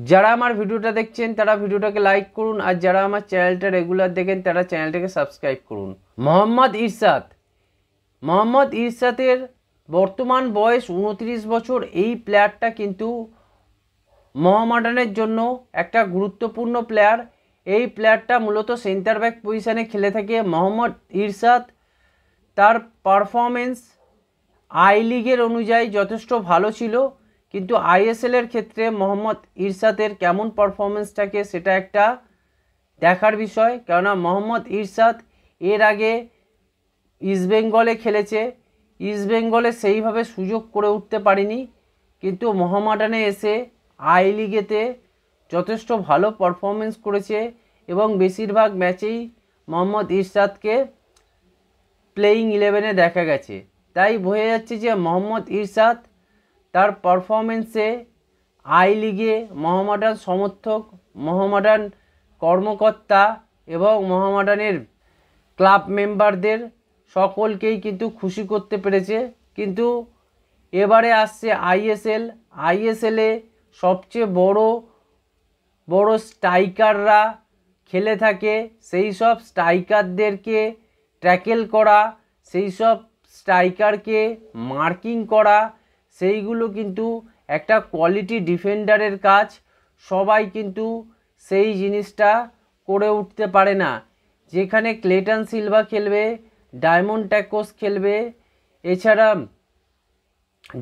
যারা আমার ভিডিওটা দেখছেন তারা ভিডিওটাকে লাইক করুন, আর যারা আমার চ্যানেলটা রেগুলার দেখেন তারা চ্যানেলটাকে সাবস্ক্রাইব করুন। মোহাম্মদ ইরশাদের বর্তমান বয়স 29 বছর। এই প্লেয়ারটা কিন্তু মোহামেডানের জন্য একটা গুরুত্বপূর্ণ প্লেয়ার। এই প্লেয়ারটা মূলত সেন্টার ব্যাক পজিশানে খেলে থাকে। মোহাম্মদ ইরশাদ তার পারফরমেন্স আই লিগের অনুযায়ী যথেষ্ট ভালো ছিল, কিন্তু আইএসএলের ক্ষেত্রে মোহাম্মদ ইরশাদের কেমন পারফরমেন্স থাকে সেটা একটা দেখার বিষয়। কেননা মোহাম্মদ ইরশাদ এর আগে ইস্টবেঙ্গলে খেলেছে, ইস্টবেঙ্গলে সেইভাবে সুযোগ করে উঠতে পারেনি, কিন্তু মোহামেডানে এসে আই লিগেতে যথেষ্ট ভালো পারফরমেন্স করেছে এবং বেশিরভাগ ম্যাচেই মোহাম্মদ ইরশাদকে প্লেয়িং 11-এ দেখা গেছে। তাই বোঝা যাচ্ছে যে মোহাম্মদ ইরশাদ তার পারফরমেন্সে আই লিগে মোহামেডান সমর্থক, মোহামেডান কর্মকর্তা এবং মোহামেডানের ক্লাব মেম্বারদের সকলকেই কিন্তু খুশি করতে পেরেছে। কিন্তু এবারে আসছে আইএসএলে সবচেয়ে বড় স্ট্রাইকাররা খেলে থাকে। সেই সব স্ট্রাইকারদেরকে ট্যাকেল করা, সেই সব স্ট্রাইকারকে মার্কিং করা, সেইগুলো কিন্তু একটা কোয়ালিটি ডিফেন্ডারের কাজ। সবাই কিন্তু সেই জিনিসটা করে উঠতে পারে না। যেখানে ক্লেটন সিলভা খেলবে, ডায়মন্ড ট্যাকোস খেলবে, এছাড়া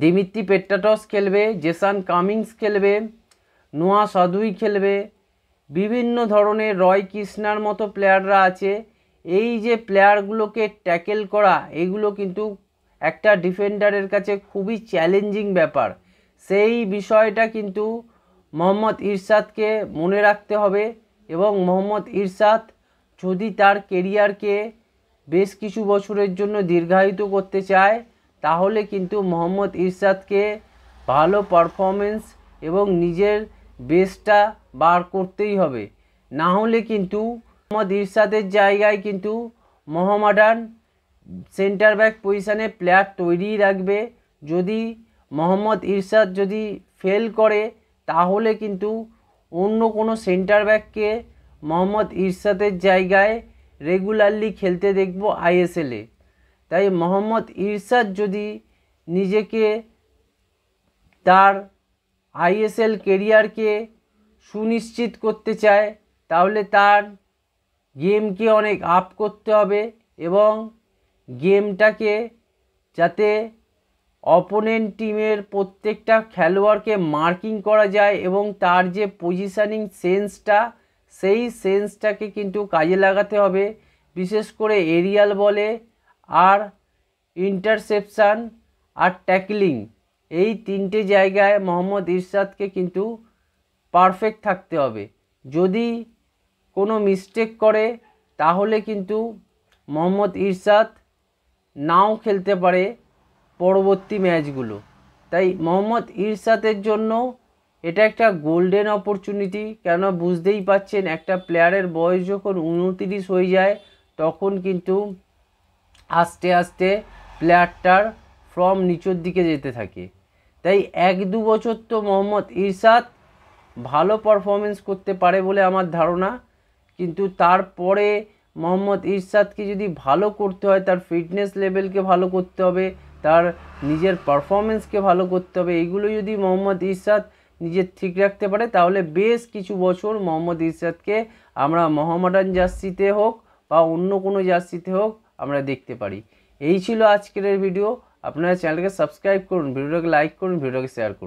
দিমিত্রি পেট্রাটস খেলবে, জেসন কামিংস খেলবে, নোয়া সাদুই খেলবে, বিভিন্ন ধরনের রয় কৃষ্ণার মতো প্লেয়াররা আছে। এই যে প্লেয়ারগুলোকে ট্যাকেল করা, এগুলো কিন্তু একটা ডিফেন্ডারের কাছে খুবই চ্যালেঞ্জিং ব্যাপার। সেই বিষয়টা কিন্তু মোহাম্মদ ইরশাদকে মনে রাখতে হবে এবং মোহাম্মদ ইরশাদ যদি তার কেরিয়ারকে বেশ কিছু বছরের জন্য দীর্ঘায়িত করতে চায়, তাহলে কিন্তু মোহাম্মদ ইরশাদকে ভালো পারফরমেন্স এবং নিজের বেস্টটা বার করতেই হবে। না হলে কিন্তু মোহাম্মদ ইরশাদের জায়গায় কিন্তু মোহামেডান সেন্টার ব্যাক পজিশানে প্লেয়ার তৈরিই রাখবে। যদি মোহাম্মদ ইরশাদ যদি ফেল করে, তাহলে কিন্তু অন্য কোনো সেন্টার ব্যাককে মোহাম্মদ ইরশাদের জায়গায় রেগুলারলি খেলতে দেখব আইএসএলে। তাই মোহাম্মদ ইরশাদ যদি নিজেকে তার আইএসএল কেরিয়ারকে সুনিশ্চিত করতে চায়, তাহলে তার গেমকে অনেক আপ করতে হবে এবং গেমটাকে যাতে অপোনেন্ট টিমের প্রত্যেকটা খেলোয়াড়কে মার্কিং করা যায় এবং তার যে পজিশানিং সেন্সটা, সেই সেন্সটাকে কিন্তু কাজে লাগাতে হবে। বিশেষ করে এরিয়াল বলে আর ইন্টারসেপশান আর ট্যাকলিং, এই তিনটে জায়গায় মোহাম্মদ ইরশাদকে কিন্তু পারফেক্ট থাকতে হবে। যদি কোনো মিস্টেক করে, তাহলে কিন্তু মোহাম্মদ ইরশাদ নাও খেলতে পারে পরবর্তী ম্যাচগুলো। তাই মোহাম্মদ ইরশাদের জন্য এটা একটা গোল্ডেন অপরচুনিটি। কেন বুঝতেই পাচ্ছেন, একটা প্লেয়ারের বয়স যখন 29 হয়ে যায়, তখন কিন্তু আস্তে আস্তে প্লেয়ারটার ফর্ম নিচের দিকে যেতে থাকে। তাই 1-2 বছর তো মোহাম্মদ ইরশাদ ভালো পারফরমেন্স করতে পারে বলে আমার ধারণা, কিন্তু তারপরে মোহাম্মদ ইরশাদকে যদি ভালো করতে হয়, তার ফিটনেস লেভেলকে ভালো করতে হবে, তার নিজের পারফরমেন্সকে ভালো করতে হবে। এইগুলো যদি মোহাম্মদ ইরশাদ নিজের ঠিক রাখতে পারে, তাহলে বেশ কিছু বছর মোহাম্মদ ইরশাদকে আমরা মোহামেডান জার্সিতে হোক বা অন্য কোনো জার্সিতে হোক আমরা দেখতে পারি। এই ছিল আজকের ভিডিও। আপনারা চ্যানেলকে সাবস্ক্রাইব করুন, ভিডিওটাকে লাইক করুন, ভিডিওটাকে শেয়ার করুন।